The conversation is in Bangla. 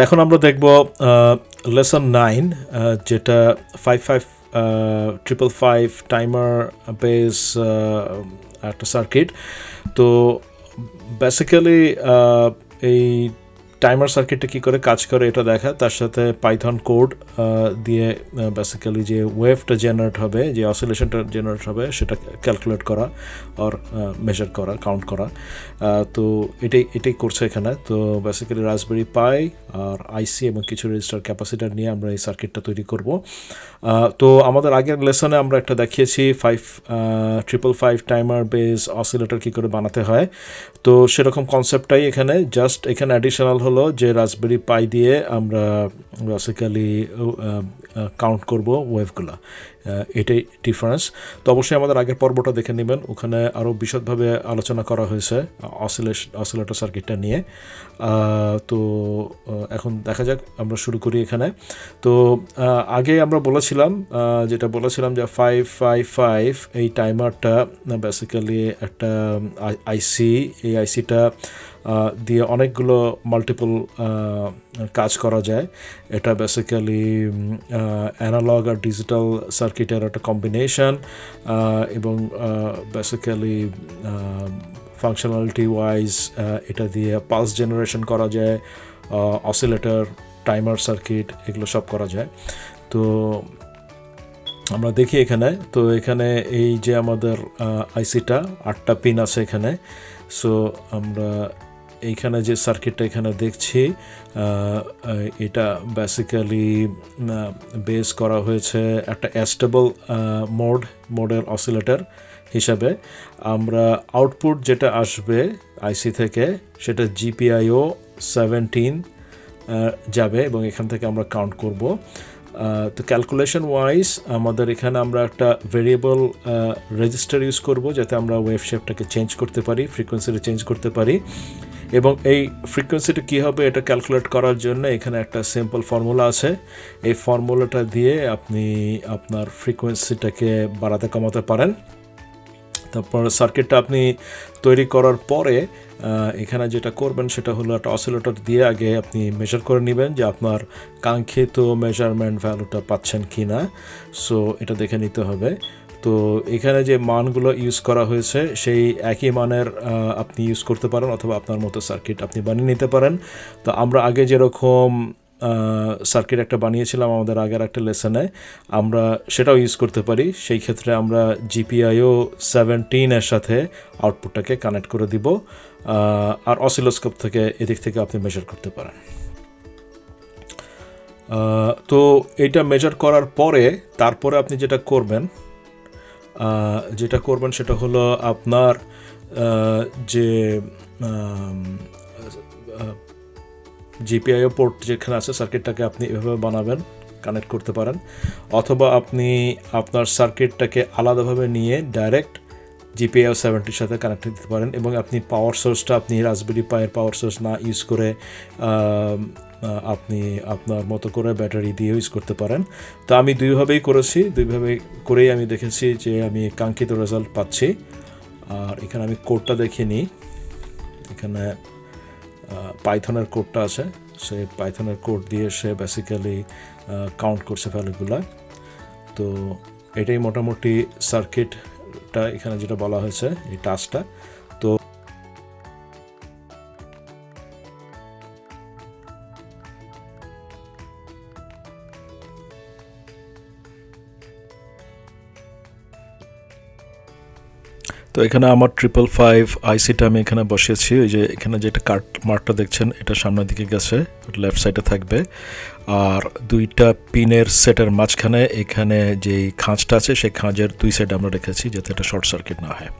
এখন আমরা দেখব লেসন 9 যেটা 555 টাইমার বেস একটা সার্কিট। তো বেসিক্যালি এই টাইমার সার্কিটটা কী করে কাজ করে এটা দেখা, তার সাথে পাইথন কোড দিয়ে বেসিক্যালি যে ওয়েভটা জেনারেট হবে, যে অসিলেশনটা জেনারেট হবে সেটা ক্যালকুলেট করা আর মেজার করা, কাউন্ট করা। তো এটাই করছে এখানে। তো বেসিক্যালি রাসবেরি পাই আর আইসি এবং কিছু রেজিস্টার ক্যাপাসিটার নিয়ে আমরা এই সার্কিটটা তৈরি করব। তো আমাদের আগের লেসনে আমরা একটা দেখিয়েছি 555 টাইমার বেস অসিলেটর কী করে বানাতে হয়। তো সেরকম কনসেপ্টটাই এখানে, জাস্ট এখানে অ্যাডিশনাল হলো যে রাসবেরি পাই দিয়ে আমরা বেসিক্যালি কাউন্ট করব ওয়েভগুলো, এটাই ডিফারেন্স। তো অবশ্যই আমাদের আগের পর্বটা দেখে নেবেন, ওখানে আরও বিশদভাবে আলোচনা করা হয়েছে অসিলেটর সার্কিটটা নিয়ে। তো এখন দেখা যাক, আমরা শুরু করি এখানে। তো আগে আমরা যেটা বলেছিলাম যে 555 এই টাইমারটা বেসিক্যালি একটা আইসি, এই আইসিটা দিয়ে অনেকগুলো মাল্টিপল কাজ করা যায়। এটা বেসিক্যালি অ্যানালগ আর ডিজিটাল সার্কিটের একটা কম্বিনেশন, এবং বেসিক্যালি ফাংশনালিটি ওয়াইজ এটা দিয়ে পালস জেনারেশন করা যায়, অসিলেটর, টাইমার সার্কিট, এগুলো সব করা যায়। তো আমরা দেখি এখানে, তো এখানে এই যে আমাদের আইসিটা 8টা পিন আছে এখানে। সো আমরা এইখানে যে সার্কিটটা এখানে দেখছি এটা বেসিক্যালি বেস করা হয়েছে একটা অ্যাস্টেবল মোডের অসিলেটর হিসাবে। আমরা আউটপুট যেটা আসবে আইসি থেকে সেটা GPIO 17 যাবে এবং এখান থেকে আমরা কাউন্ট করব। তো ক্যালকুলেশন ওয়াইজ আমাদের এখানে আমরা একটা ভেরিয়েবল রেজিস্টার ইউজ করব, যাতে আমরা ওয়েভ শেপটাকে চেঞ্জ করতে পারি, ফ্রিকোয়েন্সিটা চেঞ্জ করতে পারি। এবং এই ফ্রিকোয়েন্সিটা কী হবে এটা ক্যালকুলেট করার জন্য এখানে একটা সিম্পল ফর্মুলা আছে। এই ফর্মুলাটা দিয়ে আপনি আপনার ফ্রিকোয়েন্সিটাকে বাড়াতে কমাতে পারেন। তারপর সার্কিটটা আপনি তৈরি করার পরে এখানে যেটা করবেন সেটা হলো একটা অসিলেটর দিয়ে আগে আপনি মেজার করে নেবেন যে আপনার কাঙ্ক্ষিত মেজারমেন্ট ভ্যালুটা পাচ্ছেন কি না। সো এটা দেখে নিতে হবে। তো এখানে যে মানগুলো ইউজ করা হয়েছে সেই একই মানের আপনি ইউজ করতে পারেন, অথবা আপনার মতো সার্কিট আপনি বানিয়ে নিতে পারেন। তো আমরা আগে যেরকম সার্কিট একটা বানিয়েছিলাম আমাদের আগের একটা লেসনে, আমরা সেটাও ইউজ করতে পারি। সেই ক্ষেত্রে আমরা GPIO 17 এর সাথে আউটপুটটাকে কানেক্ট করে দিব, আর অসিলোস্কোপ থেকে এদিক থেকে আপনি মেজার করতে পারেন। তো এইটা মেজার করার পরে তারপরে আপনি যেটা করবেন সেটা হলো আপনার যে GPIO পোর্ট যেখানে আছে সার্কিটটাকে আপনি এভাবে বানাবেন, কানেক্ট করতে পারেন, অথবা আপনি আপনার সার্কিটটাকে আলাদাভাবে নিয়ে ডাইরেক্ট GPIO 70 সাথে কানেক্ট দিতে পারেন। এবং আপনি পাওয়ার সোর্সটা আপনি রাসবেরি পাইয়ের পাওয়ার সোর্স না ইউজ করে আপনি আপনার মতো করে ব্যাটারি দিয়ে ইউজ করতে পারেন। তো আমি দুইভাবেই করেই আমি দেখেছি যে আমি কাঙ্ক্ষিত রেজাল্ট পাচ্ছি। আর এখানে আমি কোডটা দেখে নিই। এখানে পাইথনের কোডটা আছে, সেই পাইথনের কোড দিয়ে সে বেসিক্যালি কাউন্ট করছে ভ্যালুগুলা। তো এটাই মোটামুটি সার্কিটটা এখানে যেটা বলা হয়েছে, এই টাস্কটা। তো এখানে আমার 555 আইসিটা আমি এখানে বসিয়েছি। ওই যে এখানে যেটা কাট মার্কটা দেখছেন এটা সামনের দিকে গেছে, লেফট সাইডে থাকবে। আর দুইটা পিনের সেটের মাঝখানে এখানে যেই খাঁজটা আছে সেই খাঁজের দুই সাইডে আমরা রেখেছি যাতে এটা শর্ট সার্কিট না হয়।